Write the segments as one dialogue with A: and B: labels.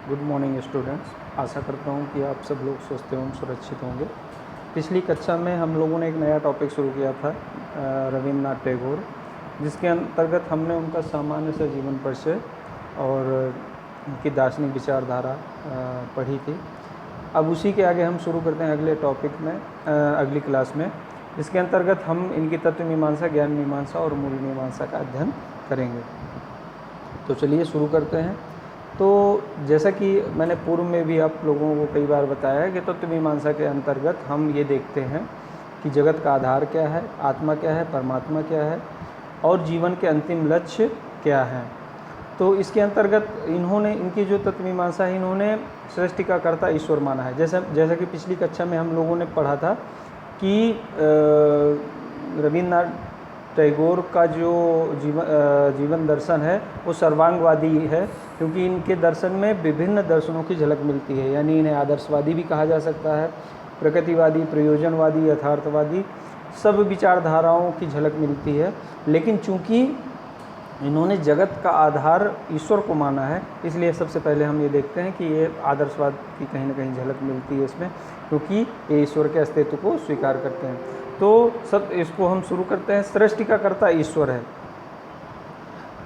A: Good morning students. आशा करता हूँ कि आप सब लोग स्वस्थ एवं सुरक्षित होंगे। पिछली कक्षा में हम लोगों ने एक नया टॉपिक शुरू किया था रविन्द्रनाथ टैगोर, जिसके अंतर्गत हमने उनका सामान्य सा जीवन परिचय और उनकी दार्शनिक विचारधारा पढ़ी थी। अब उसी के आगे हम शुरू करते हैं अगले टॉपिक में, अगली क्लास में, जिसके अंतर्गत हम इनकी तत्व मीमांसा, ज्ञान मीमांसा और मूल मीमांसा का अध्ययन करेंगे। तो चलिए शुरू करते हैं। तो जैसा कि मैंने पूर्व में भी आप लोगों को कई बार बताया है कि तत्व मीमांसा के अंतर्गत हम ये देखते हैं कि जगत का आधार क्या है, आत्मा क्या है, परमात्मा क्या है और जीवन के अंतिम लक्ष्य क्या है। तो इसके अंतर्गत इन्होंने, इनकी जो तत्व मीमांसा है, इन्होंने सृष्टि का कर्ता ईश्वर माना है। जैसा कि पिछली कक्षा में हम लोगों ने पढ़ा था कि रविन्द्रनाथ टैगोर का जो जीवन दर्शन है वो सर्वांगवादी है, क्योंकि इनके दर्शन में विभिन्न दर्शनों की झलक मिलती है। यानी इन्हें आदर्शवादी भी कहा जा सकता है, प्रकृतिवादी, प्रयोजनवादी, यथार्थवादी, सब विचारधाराओं की झलक मिलती है। लेकिन चूंकि इन्होंने जगत का आधार ईश्वर को माना है, इसलिए सबसे पहले हम ये देखते हैं कि ये आदर्शवाद की कहीं ना कहीं झलक मिलती है इसमें, क्योंकि ये ईश्वर के अस्तित्व को स्वीकार करते हैं। तो सब इसको हम शुरू करते हैं। सृष्टि का कर्ता ईश्वर है,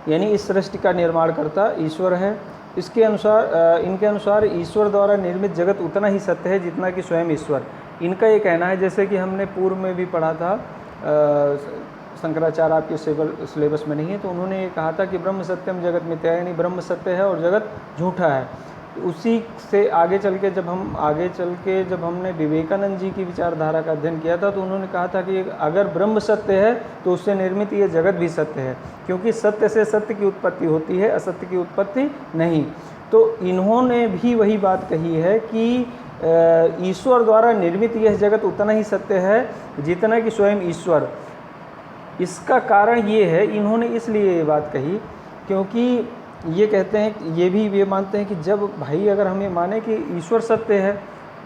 A: यानी इस सृष्टि का निर्माण करता ईश्वर है। इसके अनुसार, इनके अनुसार ईश्वर द्वारा निर्मित जगत उतना ही सत्य है जितना कि स्वयं ईश्वर। इनका ये कहना है, जैसे कि हमने पूर्व में भी पढ़ा था, शंकराचार्य आपके सिलेबस में नहीं है, तो उन्होंने ये कहा था कि ब्रह्म सत्यम जगत मिथ्या, यानी ब्रह्म सत्य है और जगत झूठा है। उसी से आगे चल के जब हमने विवेकानंद जी की विचारधारा का अध्ययन किया था, तो उन्होंने कहा था कि अगर ब्रह्म सत्य है तो उससे निर्मित ये जगत भी सत्य है, क्योंकि सत्य से सत्य की उत्पत्ति होती है, असत्य की उत्पत्ति नहीं। तो इन्होंने भी वही बात कही है कि ईश्वर द्वारा निर्मित यह जगत उतना ही सत्य है जितना कि स्वयं ईश्वर। इसका कारण ये है, इन्होंने इसलिए ये बात कही क्योंकि ये कहते हैं, ये मानते हैं कि जब भाई अगर हम ये माने कि ईश्वर सत्य है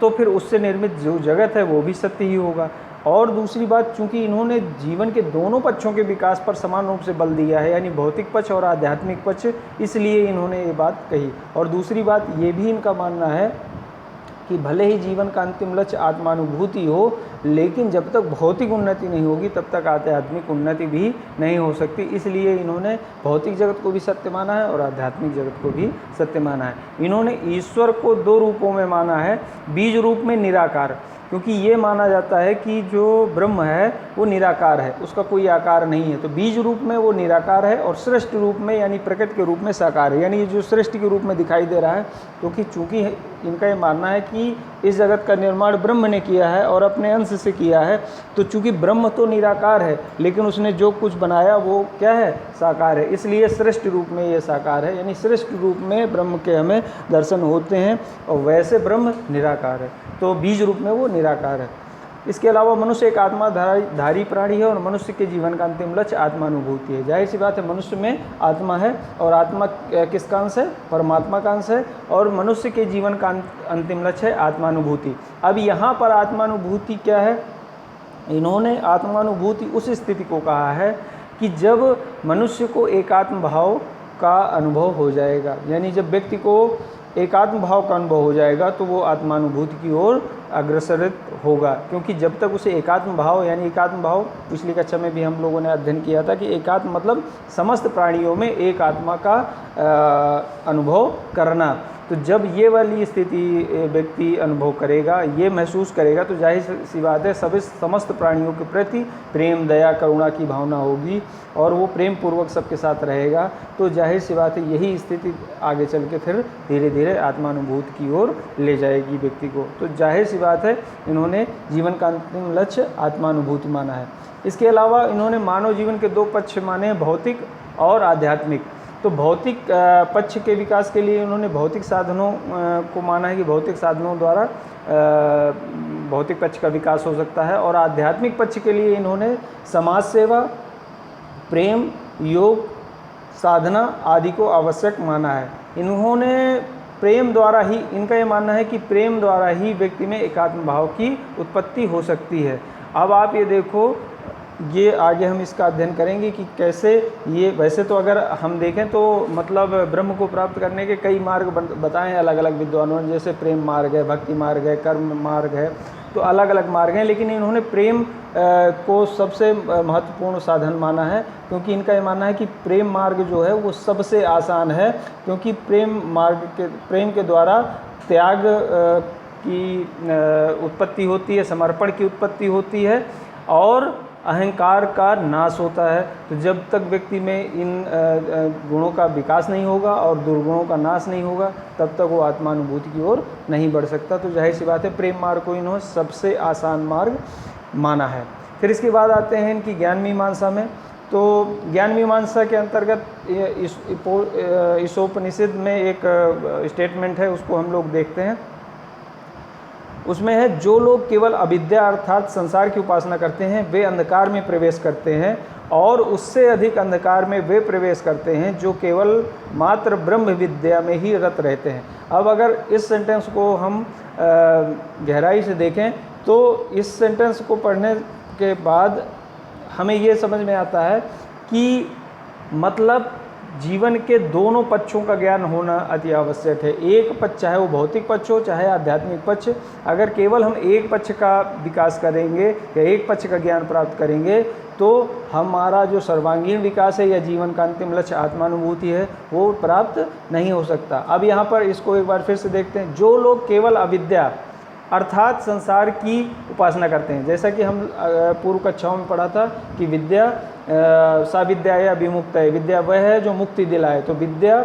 A: तो फिर उससे निर्मित जो जगत है वो भी सत्य ही होगा। और दूसरी बात, चूंकि इन्होंने जीवन के दोनों पक्षों के विकास पर समान रूप से बल दिया है, यानी भौतिक पक्ष और आध्यात्मिक पक्ष, इसलिए इन्होंने ये बात कही। और दूसरी बात ये भी इनका मानना है कि भले ही जीवन का अंतिम लक्ष्य आत्मानुभूति हो, लेकिन जब तक भौतिक उन्नति नहीं होगी तब तक आध्यात्मिक उन्नति भी नहीं हो सकती। इसलिए इन्होंने भौतिक जगत को भी सत्य माना है और आध्यात्मिक जगत को भी सत्य माना है। इन्होंने ईश्वर को दो रूपों में माना है, बीज रूप में निराकार, क्योंकि ये माना जाता है कि जो ब्रह्म है वो निराकार है, उसका कोई आकार नहीं है। तो बीज रूप में वो निराकार है और सृष्टि रूप में यानी प्रकृति के रूप में साकार है, यानी ये जो सृष्टि के रूप में दिखाई दे रहा है, क्योंकि चूंकि इनका ये मानना है कि इस जगत का निर्माण ब्रह्म ने किया है और अपने अंश से किया है, तो चूंकि ब्रह्म तो निराकार है लेकिन उसने जो कुछ बनाया वो क्या है, साकार है, इसलिए सृष्टि रूप में ये साकार है, यानी सृष्टि रूप में ब्रह्म के हमें दर्शन होते हैं और वैसे ब्रह्म निराकार है, तो बीज रूप में वो निराकार है। इसके अलावा मनुष्य एक आत्माधारी प्राणी है और मनुष्य के जीवन का अंतिम लक्ष्य आत्मानुभूति है। जाहिर सी बात है, मनुष्य में आत्मा है और आत्मा किसका अंश है, परमात्मा का अंश है, और मनुष्य के जीवन का अंतिम लक्ष्य है आत्मानुभूति। अब यहाँ पर आत्मानुभूति क्या है, इन्होंने आत्मानुभूति उस स्थिति को कहा है कि जब मनुष्य को एकात्म भाव का अनुभव हो जाएगा, यानी जब व्यक्ति को एकात्म भाव का अनुभव हो जाएगा तो वो आत्मानुभूति की ओर अग्रसरित होगा। क्योंकि जब तक उसे एकात्म भाव, यानी एकात्म भाव पिछली कक्षा में भी हम लोगों ने अध्ययन किया था कि एकात्म मतलब समस्त प्राणियों में एक आत्मा का अनुभव करना। तो जब ये वाली स्थिति व्यक्ति अनुभव करेगा, ये महसूस करेगा, तो जाहिर सी बात है सभी समस्त प्राणियों के प्रति प्रेम, दया, करुणा की भावना होगी और वो प्रेम पूर्वक सबके साथ रहेगा। तो जाहिर सी बात है यही स्थिति आगे चल के फिर धीरे धीरे आत्मानुभूति की ओर ले जाएगी व्यक्ति को। तो जाहिर सी बात है इन्होंने जीवन का अंतिम लक्ष्य आत्मानुभूति माना है। इसके अलावा इन्होंने मानव जीवन के दो पक्ष माने हैं, भौतिक और आध्यात्मिक। तो भौतिक पक्ष के विकास के लिए उन्होंने भौतिक साधनों को माना है कि भौतिक साधनों द्वारा भौतिक पक्ष का विकास हो सकता है, और आध्यात्मिक पक्ष के लिए इन्होंने समाज सेवा, प्रेम, योग, साधना आदि को आवश्यक माना है। इन्होंने प्रेम द्वारा ही, इनका ये मानना है कि प्रेम द्वारा ही व्यक्ति में एकात्म भाव की उत्पत्ति हो सकती है। अब आप ये देखो ये आगे हम इसका अध्ययन करेंगे कि कैसे ये, वैसे तो अगर हम देखें तो मतलब ब्रह्म को प्राप्त करने के कई मार्ग बताए हैं अलग अलग विद्वानों ने, जैसे प्रेम मार्ग है, भक्ति मार्ग है, कर्म मार्ग है, तो अलग अलग मार्ग हैं, लेकिन इन्होंने प्रेम को सबसे महत्वपूर्ण साधन माना है, क्योंकि इनका ये मानना है कि प्रेम मार्ग जो है वो सबसे आसान है, क्योंकि प्रेम के द्वारा त्याग की उत्पत्ति होती है, समर्पण की उत्पत्ति होती है और अहंकार का नाश होता है। तो जब तक व्यक्ति में इन गुणों का विकास नहीं होगा और दुर्गुणों का नाश नहीं होगा, तब तक वो आत्मानुभूति की ओर नहीं बढ़ सकता। तो जाहिर सी बात है प्रेम मार्ग को इन्होंने सबसे आसान मार्ग माना है। फिर इसके बाद आते हैं इनकी ज्ञान मीमांसा में। तो ज्ञान मीमांसा के अंतर्गत ईशोपनिषद में एक स्टेटमेंट है, उसको हम लोग देखते हैं। उसमें है, जो लोग केवल अविद्या अर्थात संसार की उपासना करते हैं वे अंधकार में प्रवेश करते हैं, और उससे अधिक अंधकार में वे प्रवेश करते हैं जो केवल मात्र ब्रह्म विद्या में ही रत रहते हैं। अब अगर इस सेंटेंस को हम गहराई से देखें तो इस सेंटेंस को पढ़ने के बाद हमें ये समझ में आता है कि मतलब जीवन के दोनों पक्षों का ज्ञान होना अति आवश्यक है। एक पक्ष चाहे वो भौतिक पक्ष हो चाहे आध्यात्मिक पक्ष, अगर केवल हम एक पक्ष का विकास करेंगे या एक पक्ष का ज्ञान प्राप्त करेंगे तो हमारा जो सर्वांगीण विकास है या जीवन का अंतिम लक्ष्य आत्मानुभूति है वो प्राप्त नहीं हो सकता। अब यहाँ पर इसको एक बार फिर से देखते हैं। जो लोग केवल अविद्या अर्थात संसार की उपासना करते हैं, जैसा कि हम पूर्व कक्षाओं में पढ़ा था कि विद्या सा विद्या या विमुक्त है, विद्या वह है जो मुक्ति दिलाए। तो विद्या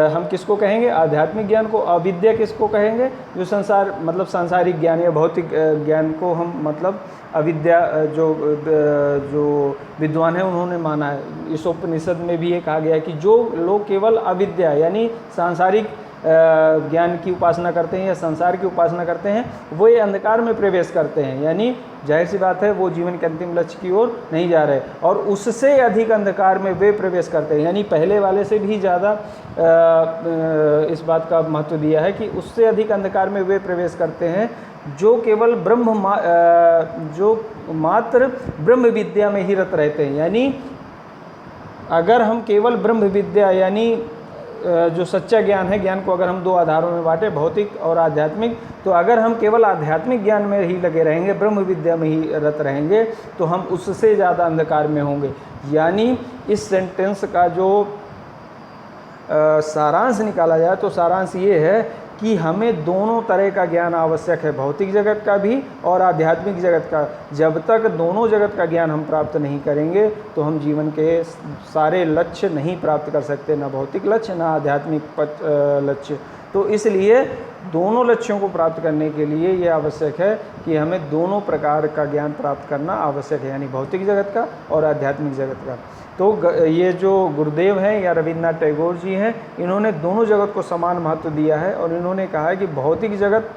A: हम किसको कहेंगे? आध्यात्मिक ज्ञान को। अविद्या किसको कहेंगे? जो संसार मतलब सांसारिक ज्ञान या भौतिक ज्ञान को हम मतलब अविद्या जो विद्वान है उन्होंने माना है। इस उपनिषद में भी ये कहा गया है कि जो लोग केवल अविद्या यानी सांसारिक ज्ञान की उपासना करते हैं या संसार की उपासना करते हैं वो ये अंधकार में प्रवेश करते हैं, यानी जाहिर सी बात है वो जीवन के अंतिम लक्ष्य की ओर नहीं जा रहे, और उससे अधिक अंधकार में वे प्रवेश करते हैं। यानी पहले वाले से भी ज़्यादा इस बात का महत्व दिया है कि उससे अधिक अंधकार में वे प्रवेश करते हैं जो केवल जो मात्र ब्रह्म विद्या में ही रत रहते हैं। यानी अगर हम केवल ब्रह्म विद्या यानी जो सच्चा ज्ञान है, ज्ञान को अगर हम दो आधारों में बांटे, भौतिक और आध्यात्मिक, तो अगर हम केवल आध्यात्मिक ज्ञान में ही लगे रहेंगे, ब्रह्म विद्या में ही रत रहेंगे, तो हम उससे ज़्यादा अंधकार में होंगे। यानी इस सेंटेंस का जो सारांश निकाला जाए तो सारांश ये है कि हमें दोनों तरह का ज्ञान आवश्यक है, भौतिक जगत का भी और आध्यात्मिक जगत का। जब तक दोनों जगत का ज्ञान हम प्राप्त नहीं करेंगे तो हम जीवन के सारे लक्ष्य नहीं प्राप्त कर सकते, ना भौतिक लक्ष्य ना आध्यात्मिक लक्ष्य। तो इसलिए दोनों लक्ष्यों को प्राप्त करने के लिए ये आवश्यक है कि हमें दोनों प्रकार का ज्ञान प्राप्त करना आवश्यक है, यानी भौतिक जगत का और आध्यात्मिक जगत का। तो ये जो गुरुदेव हैं या रविन्द्रनाथ टैगोर जी हैं, इन्होंने दोनों जगत को समान महत्व दिया है, और इन्होंने कहा है कि भौतिक जगत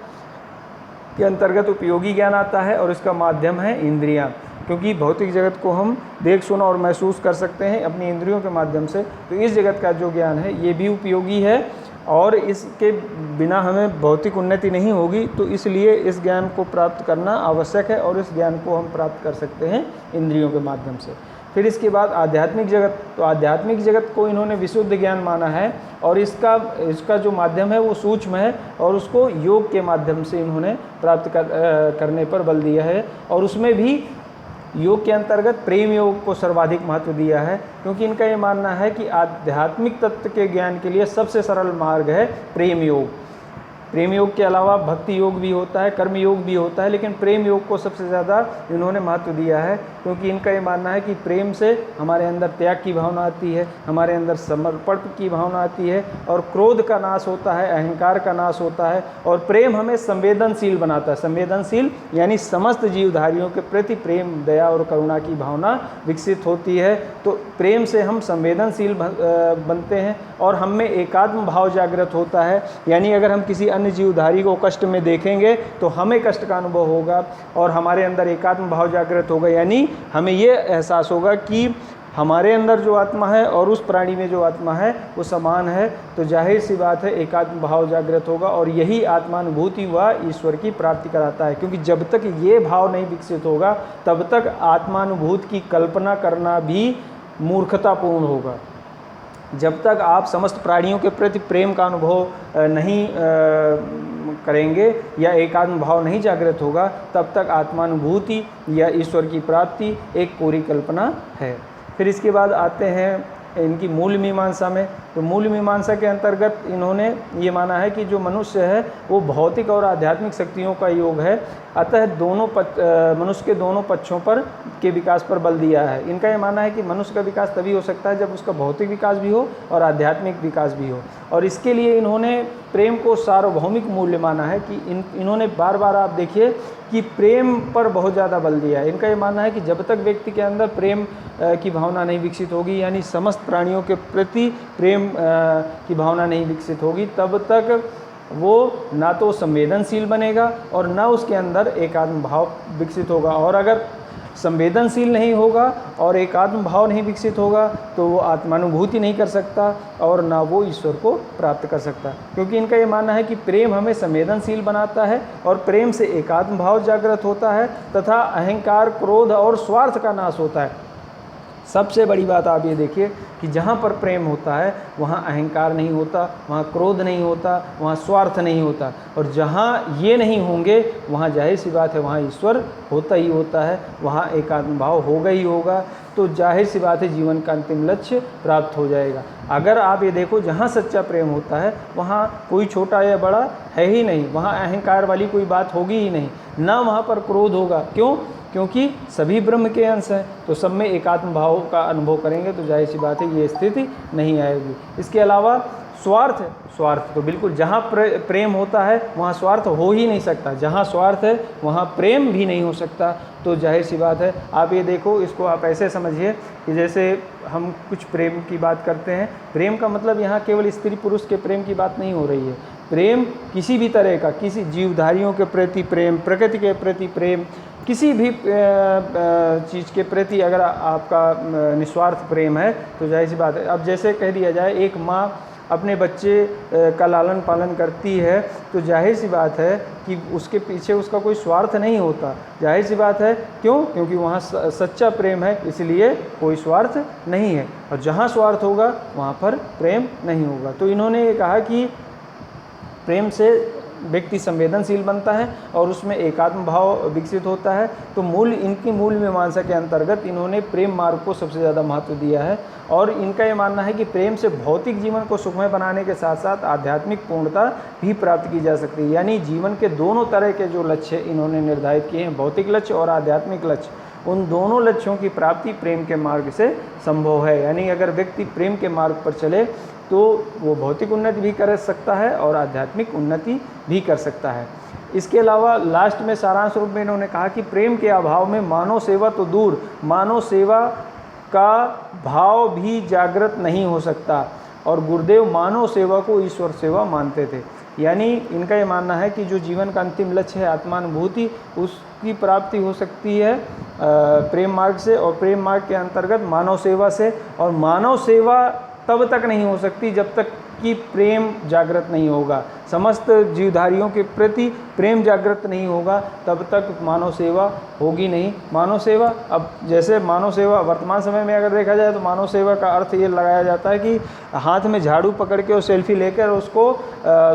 A: के अंतर्गत उपयोगी ज्ञान आता है और इसका माध्यम है इंद्रियां, क्योंकि भौतिक जगत को हम देख सुना और महसूस कर सकते हैं अपनी इंद्रियों के माध्यम से। तो इस जगत का जो ज्ञान है ये भी उपयोगी है और इसके बिना हमें भौतिक उन्नति नहीं होगी। तो इसलिए इस ज्ञान को प्राप्त करना आवश्यक है और इस ज्ञान को हम प्राप्त कर सकते हैं इंद्रियों के माध्यम से। फिर इसके बाद आध्यात्मिक जगत, तो आध्यात्मिक जगत को इन्होंने विशुद्ध ज्ञान माना है और इसका जो माध्यम है वो सूक्ष्म है, और उसको योग के माध्यम से इन्होंने प्राप्त करने पर बल दिया है। और उसमें भी योग के अंतर्गत प्रेम योग को सर्वाधिक महत्व दिया है, क्योंकि इनका ये मानना है कि आध्यात्मिक तत्व के ज्ञान के लिए सबसे सरल मार्ग है प्रेम योग। प्रेम योग के अलावा भक्ति योग भी होता है, कर्म योग भी होता है, लेकिन प्रेम योग को सबसे ज़्यादा इन्होंने महत्व दिया है, क्योंकि इनका ये मानना है कि प्रेम से हमारे अंदर त्याग की भावना आती है, हमारे अंदर समर्पण की भावना आती है, और क्रोध का नाश होता है, अहंकार का नाश होता है, और प्रेम हमें संवेदनशील बनाता है। संवेदनशील यानी समस्त जीवधारियों के प्रति प्रेम, दया और करुणा की भावना विकसित होती है। तो प्रेम से हम संवेदनशील बनते हैं और हम में एकात्म भाव जागृत होता है, यानी अगर हम किसी अन्य जीवधारी को कष्ट में देखेंगे तो हमें कष्ट का अनुभव होगा और हमारे अंदर एकात्म भाव जागृत होगा, यानी हमें ये एहसास होगा कि हमारे अंदर जो आत्मा है और उस प्राणी में जो आत्मा है वो समान है, तो जाहिर सी बात है एकात्म भाव जागृत होगा और यही आत्मानुभूति व ईश्वर की प्राप्ति कराता है। क्योंकि जब तक ये भाव नहीं विकसित होगा तब तक आत्मानुभूति की कल्पना करना भी मूर्खतापूर्ण होगा। जब तक आप समस्त प्राणियों के प्रति प्रेम का अनुभव नहीं करेंगे या एकात्म भाव नहीं जागृत होगा तब तक आत्मानुभूति या ईश्वर की प्राप्ति एक कोरी कल्पना है। फिर इसके बाद आते हैं इनकी मूल मीमांसा में। तो मूल मीमांसा के अंतर्गत इन्होंने ये माना है कि जो मनुष्य है वो भौतिक और आध्यात्मिक शक्तियों का योग है, अतः मनुष्य के दोनों पक्षों पर के विकास पर बल दिया है। इनका ये मानना है कि मनुष्य का विकास तभी हो सकता है जब उसका भौतिक विकास भी हो और आध्यात्मिक विकास भी हो, और इसके लिए इन्होंने प्रेम को सार्वभौमिक मूल्य माना है कि इन्होंने बार बार आप देखिए कि प्रेम पर बहुत ज़्यादा बल दिया है। इनका ये मानना है कि जब तक व्यक्ति के अंदर प्रेम की भावना नहीं विकसित होगी, यानी समस्त प्राणियों के प्रति प्रेम की भावना नहीं विकसित होगी, तब तक वो ना तो संवेदनशील बनेगा और ना उसके अंदर एकात्म भाव विकसित होगा। और अगर संवेदनशील नहीं होगा और एकात्म भाव नहीं विकसित होगा तो वो आत्मानुभूति नहीं कर सकता और ना वो ईश्वर को प्राप्त कर सकता। क्योंकि इनका ये मानना है कि प्रेम हमें संवेदनशील बनाता है और प्रेम से एकात्म भाव जागृत होता है तथा अहंकार, क्रोध और स्वार्थ का नाश होता है। सबसे बड़ी बात आप ये देखिए कि जहाँ पर प्रेम होता है वहाँ अहंकार नहीं होता, वहाँ क्रोध नहीं होता, वहाँ स्वार्थ नहीं होता, और जहाँ ये नहीं होंगे वहाँ जाहिर सी बात है वहाँ ईश्वर होता ही होता है, वहाँ एकात्म भाव होगा ही होगा। तो जाहिर सी बात है जीवन का अंतिम लक्ष्य प्राप्त हो जाएगा। अगर आप ये देखो जहाँ सच्चा प्रेम होता है वहाँ कोई छोटा या बड़ा है ही नहीं, वहाँ अहंकार वाली कोई बात होगी ही नहीं, ना वहाँ पर क्रोध होगा। क्यों? क्योंकि सभी ब्रह्म के अंश हैं, तो सब में एकात्म भाव का अनुभव करेंगे तो जाहिर सी बात है ये स्थिति नहीं आएगी। इसके अलावा स्वार्थ तो बिल्कुल जहाँ प्रेम होता है वहाँ स्वार्थ हो ही नहीं सकता, जहाँ स्वार्थ है वहाँ प्रेम भी नहीं हो सकता। तो जाहिर सी बात है आप ये देखो, इसको आप ऐसे समझिए कि जैसे हम कुछ प्रेम की बात करते हैं, प्रेम का मतलब यहाँ केवल स्त्री पुरुष के प्रेम की बात नहीं हो रही है। प्रेम किसी भी तरह का, किसी जीवधारियों के प्रति प्रेम, प्रकृति के प्रति प्रेम, किसी भी चीज़ के प्रति अगर आपका निस्वार्थ प्रेम है तो जाहिर सी बात है। अब जैसे कह दिया जाए एक माँ अपने बच्चे का लालन पालन करती है तो जाहिर सी बात है कि उसके पीछे उसका कोई स्वार्थ नहीं होता, जाहिर सी बात है। क्यों? क्योंकि वहाँ सच्चा प्रेम है, इसलिए कोई स्वार्थ नहीं है, और जहाँ स्वार्थ होगा वहाँ पर प्रेम नहीं होगा। तो इन्होंने ये कहा कि प्रेम से व्यक्ति संवेदनशील बनता है और उसमें एकात्म भाव विकसित होता है। तो इनकी मूल मीमांसा के अंतर्गत इन्होंने प्रेम मार्ग को सबसे ज़्यादा महत्व दिया है, और इनका ये मानना है कि प्रेम से भौतिक जीवन को सुखमय बनाने के साथ साथ आध्यात्मिक पूर्णता भी प्राप्त की जा सकती है। यानी जीवन के दोनों तरह के जो लक्ष्य इन्होंने निर्धारित किए हैं, भौतिक लक्ष्य और आध्यात्मिक लक्ष्य, उन दोनों लक्ष्यों की प्राप्ति प्रेम के मार्ग से संभव है। यानी अगर व्यक्ति प्रेम के मार्ग पर चले तो वो भौतिक उन्नति भी कर सकता है और आध्यात्मिक उन्नति भी कर सकता है। इसके अलावा लास्ट में सारांश रूप में इन्होंने कहा कि प्रेम के अभाव में मानव सेवा तो दूर, मानव सेवा का भाव भी जागृत नहीं हो सकता, और गुरुदेव मानव सेवा को ईश्वर सेवा मानते थे। यानी इनका ये मानना है कि जो जीवन का अंतिम लक्ष्य है आत्मानुभूति, उसकी प्राप्ति हो सकती है प्रेम मार्ग से, और प्रेम मार्ग के अंतर्गत मानव सेवा से। और मानव सेवा तब तक नहीं हो सकती जब तक कि प्रेम जागृत नहीं होगा, समस्त जीवधारियों के प्रति प्रेम जागृत नहीं होगा तब तक मानव सेवा होगी नहीं। मानव सेवा, अब जैसे मानव सेवा वर्तमान समय में अगर देखा जाए तो मानव सेवा का अर्थ ये लगाया जाता है कि हाथ में झाड़ू पकड़ के और सेल्फी लेकर उसको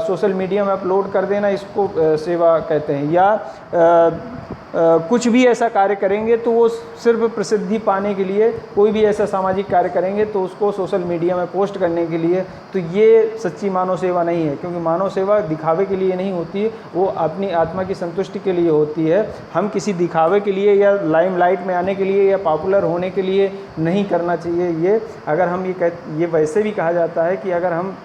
A: सोशल मीडिया में अपलोड कर देना, इसको सेवा कहते हैं। या कुछ भी ऐसा कार्य करेंगे तो वो सिर्फ प्रसिद्धि पाने के लिए, कोई भी ऐसा सामाजिक कार्य करेंगे तो उसको सोशल मीडिया में पोस्ट करने के लिए, तो ये सच्ची मानव सेवा नहीं है। क्योंकि मानव सेवा दिखावे के लिए नहीं होती है, वो अपनी आत्मा की संतुष्टि के लिए होती है। हम किसी दिखावे के लिए या लाइमलाइट में आने के लिए या पॉपुलर होने के लिए नहीं करना चाहिए ये। अगर हम ये वैसे भी कहा जाता है कि अगर हम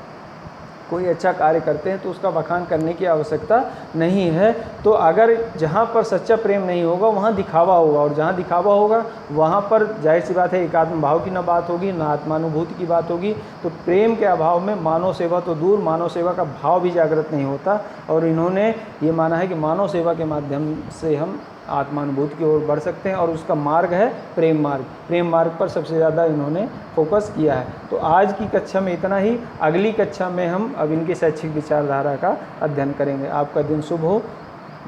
A: कोई अच्छा कार्य करते हैं तो उसका बखान करने की आवश्यकता नहीं है। तो अगर जहाँ पर सच्चा प्रेम नहीं होगा वहाँ दिखावा होगा, और जहाँ दिखावा होगा वहाँ पर जाहिर सी बात है एकात्म भाव की ना बात होगी ना आत्मानुभूति की बात होगी। तो प्रेम के अभाव में मानव सेवा तो दूर, मानव सेवा का भाव भी जागृत नहीं होता। और इन्होंने ये माना है कि मानव सेवा के माध्यम से हम आत्मानुभूति की ओर बढ़ सकते हैं, और उसका मार्ग है प्रेम मार्ग। प्रेम मार्ग पर सबसे ज़्यादा इन्होंने फोकस किया है। तो आज की कक्षा में इतना ही। अगली कक्षा में हम अब इनकी शैक्षिक विचारधारा का अध्ययन करेंगे। आपका दिन शुभ हो।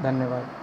A: धन्यवाद।